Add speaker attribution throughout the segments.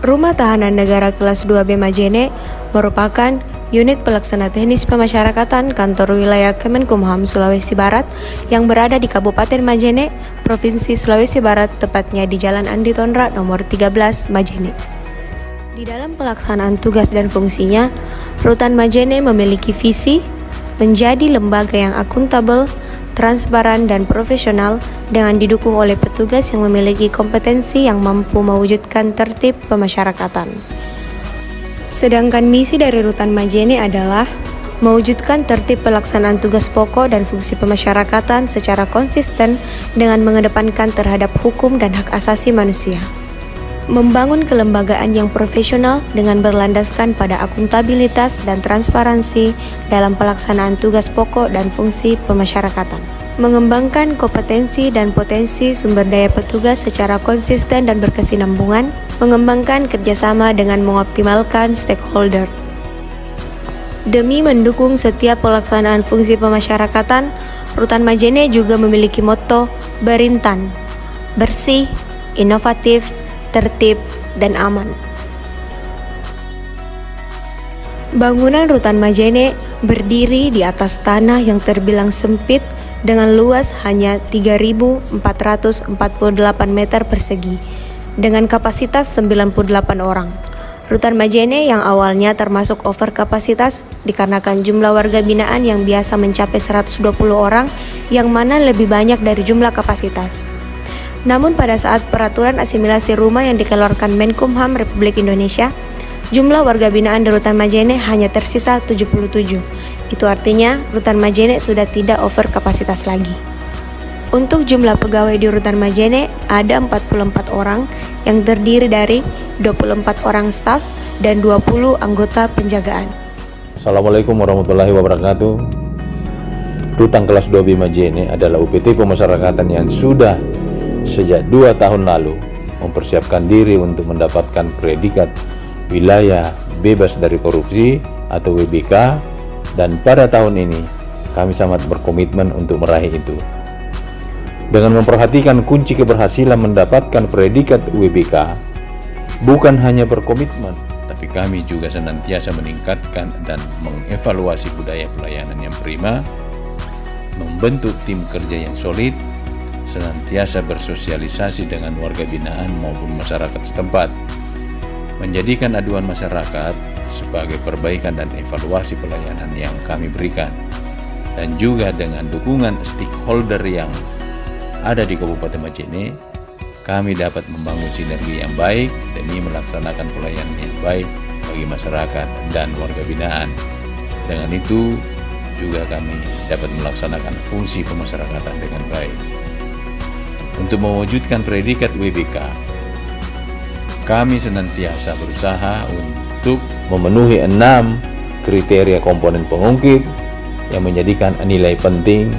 Speaker 1: Rumah Tahanan Negara Kelas 2B Majene merupakan unit pelaksana teknis pemasyarakatan kantor wilayah Kemenkumham Sulawesi Barat yang berada di Kabupaten Majene, Provinsi Sulawesi Barat, tepatnya di Jalan Andi Tonra nomor 13 Majene. Di dalam pelaksanaan tugas dan fungsinya, Rutan Majene memiliki visi menjadi lembaga yang akuntabel, transparan dan profesional dengan didukung oleh petugas yang memiliki kompetensi yang mampu mewujudkan tertib pemasyarakatan. Sedangkan misi dari Rutan Majene adalah mewujudkan tertib pelaksanaan tugas pokok dan fungsi pemasyarakatan secara konsisten dengan mengedepankan terhadap hukum dan hak asasi manusia. Membangun kelembagaan yang profesional dengan berlandaskan pada akuntabilitas dan transparansi dalam pelaksanaan tugas pokok dan fungsi pemasyarakatan. Mengembangkan kompetensi dan potensi sumber daya petugas secara konsisten dan berkesinambungan, mengembangkan kerjasama dengan mengoptimalkan stakeholder. Demi mendukung setiap pelaksanaan fungsi pemasyarakatan, Rutan Majene juga memiliki motto Berintan, bersih, inovatif, tertib, dan aman. Bangunan Rutan Majene berdiri di atas tanah yang terbilang sempit dengan luas hanya 3.448 meter persegi dengan kapasitas 98 orang. Rutan Majene yang awalnya termasuk over kapasitas dikarenakan jumlah warga binaan yang biasa mencapai 120 orang yang mana lebih banyak dari jumlah kapasitas. Namun pada saat peraturan asimilasi rumah yang dikeluarkan Menkumham Republik Indonesia, jumlah warga binaan di Rutan Majene hanya tersisa 77. Itu artinya Rutan Majene sudah tidak over kapasitas lagi. Untuk jumlah pegawai di Rutan Majene ada 44 orang yang terdiri dari 24 orang staf dan 20 anggota penjagaan.
Speaker 2: Assalamualaikum warahmatullahi wabarakatuh. Rutan kelas 2B Majene adalah UPT pemasyarakatan yang sudah sejak 2 tahun lalu mempersiapkan diri untuk mendapatkan predikat wilayah bebas dari korupsi atau WBK, dan pada tahun ini kami sangat berkomitmen untuk meraih itu. Dengan memperhatikan kunci keberhasilan mendapatkan predikat WBK, bukan hanya berkomitmen, tapi kami juga senantiasa meningkatkan dan mengevaluasi budaya pelayanan yang prima, membentuk tim kerja yang solid, senantiasa bersosialisasi dengan warga binaan maupun masyarakat setempat, menjadikan aduan masyarakat sebagai perbaikan dan evaluasi pelayanan yang kami berikan, dan juga dengan dukungan stakeholder yang ada di Kabupaten Majene, kami dapat membangun sinergi yang baik demi melaksanakan pelayanan yang baik bagi masyarakat dan warga binaan. Dengan itu juga kami dapat melaksanakan fungsi pemasyarakatan dengan baik. Untuk mewujudkan predikat WBK, kami senantiasa berusaha untuk memenuhi 6 kriteria komponen pengungkit yang menjadikan nilai penting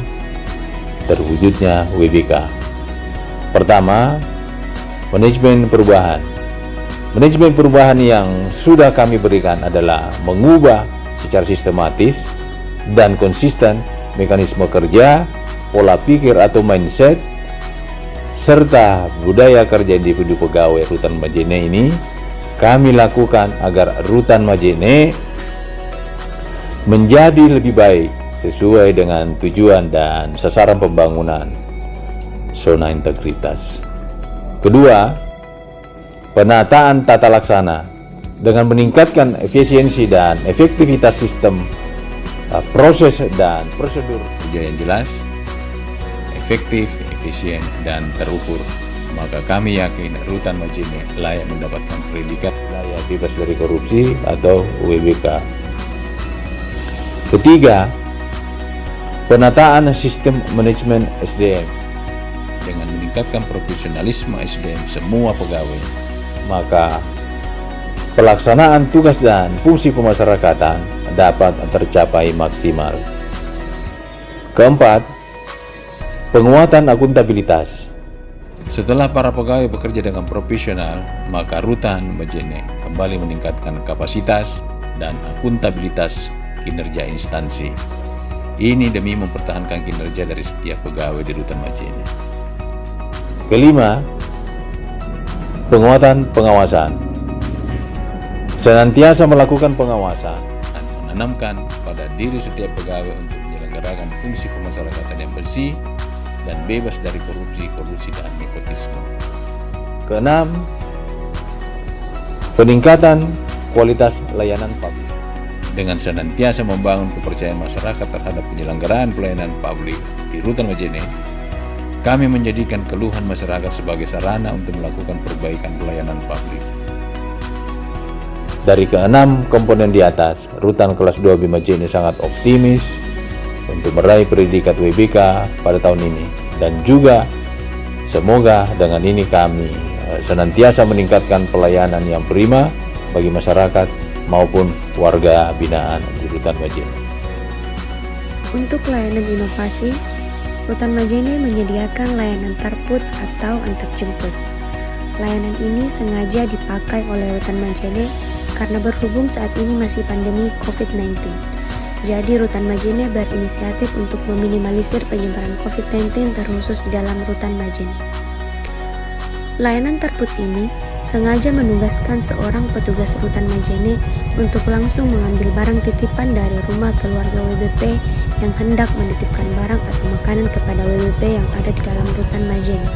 Speaker 2: terwujudnya WBK. Pertama, manajemen perubahan. Manajemen perubahan yang sudah kami berikan adalah mengubah secara sistematis dan konsisten mekanisme kerja, pola pikir atau mindset, serta budaya kerja individu pegawai Rutan Majene ini kami lakukan agar Rutan Majene menjadi lebih baik sesuai dengan tujuan dan sasaran pembangunan zona integritas. Kedua, penataan tata laksana dengan meningkatkan efisiensi dan efektivitas sistem, proses dan prosedur kerja yang jelas, efektif, efisien, dan terukur, maka kami yakin Rutan Majene layak mendapatkan predikat wilayah bebas dari korupsi atau WBK. Ketiga, penataan sistem manajemen SDM dengan meningkatkan profesionalisme SDM semua pegawai, maka pelaksanaan tugas dan fungsi pemasyarakatan dapat tercapai maksimal. Keempat, penguatan akuntabilitas. Setelah para pegawai bekerja dengan profesional, maka Rutan Majene kembali meningkatkan kapasitas dan akuntabilitas kinerja instansi. Ini demi mempertahankan kinerja dari setiap pegawai di Rutan Majene. Kelima, penguatan pengawasan. senantiasa melakukan pengawasan dan menanamkan pada diri setiap pegawai untuk menyelenggarakan fungsi pemasyarakatan yang bersih dan bebas dari korupsi dan nepotisme. Keenam, peningkatan kualitas layanan publik. Dengan senantiasa membangun kepercayaan masyarakat terhadap penyelenggaraan pelayanan publik di Rutan Majene, kami menjadikan keluhan masyarakat sebagai sarana untuk melakukan perbaikan pelayanan publik. Dari keenam komponen di atas, Rutan kelas 2B Majene sangat optimis untuk meraih predikat WBK pada tahun ini, dan juga semoga dengan ini kami senantiasa meningkatkan pelayanan yang prima bagi masyarakat maupun warga binaan di Rutan Majene.
Speaker 1: Untuk layanan inovasi, Rutan Majene menyediakan layanan tarput atau antarjemput. Layanan ini sengaja dipakai oleh Rutan Majene karena berhubung saat ini masih pandemi COVID-19. Jadi Rutan Majene berinisiatif untuk meminimalisir penyebaran COVID-19 terkhusus di dalam Rutan Majene. Layanan tarput ini sengaja menugaskan seorang petugas Rutan Majene untuk langsung mengambil barang titipan dari rumah keluarga WBP yang hendak menitipkan barang atau makanan kepada WBP yang ada di dalam Rutan Majene.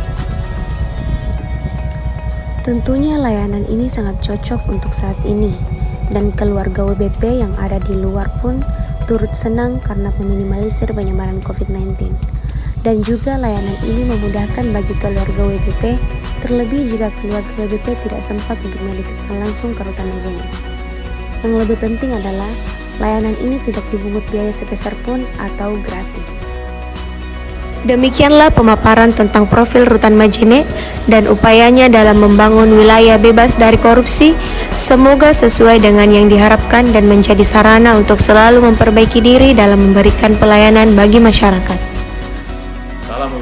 Speaker 1: Tentunya layanan ini sangat cocok untuk saat ini, dan keluarga WBP yang ada di luar pun turut senang karena meminimalisir penyebaran COVID-19. Dan juga layanan ini memudahkan bagi keluarga WBP, terlebih jika keluarga WBP tidak sempat untuk menitipkan langsung ke Rutan Majene. Yang lebih penting adalah layanan ini tidak dipungut biaya sebesar pun atau gratis. Demikianlah pemaparan tentang profil Rutan Majene dan upayanya dalam membangun wilayah bebas dari korupsi. Semoga sesuai dengan yang diharapkan dan menjadi sarana untuk selalu memperbaiki diri dalam memberikan pelayanan bagi masyarakat.
Speaker 2: Salam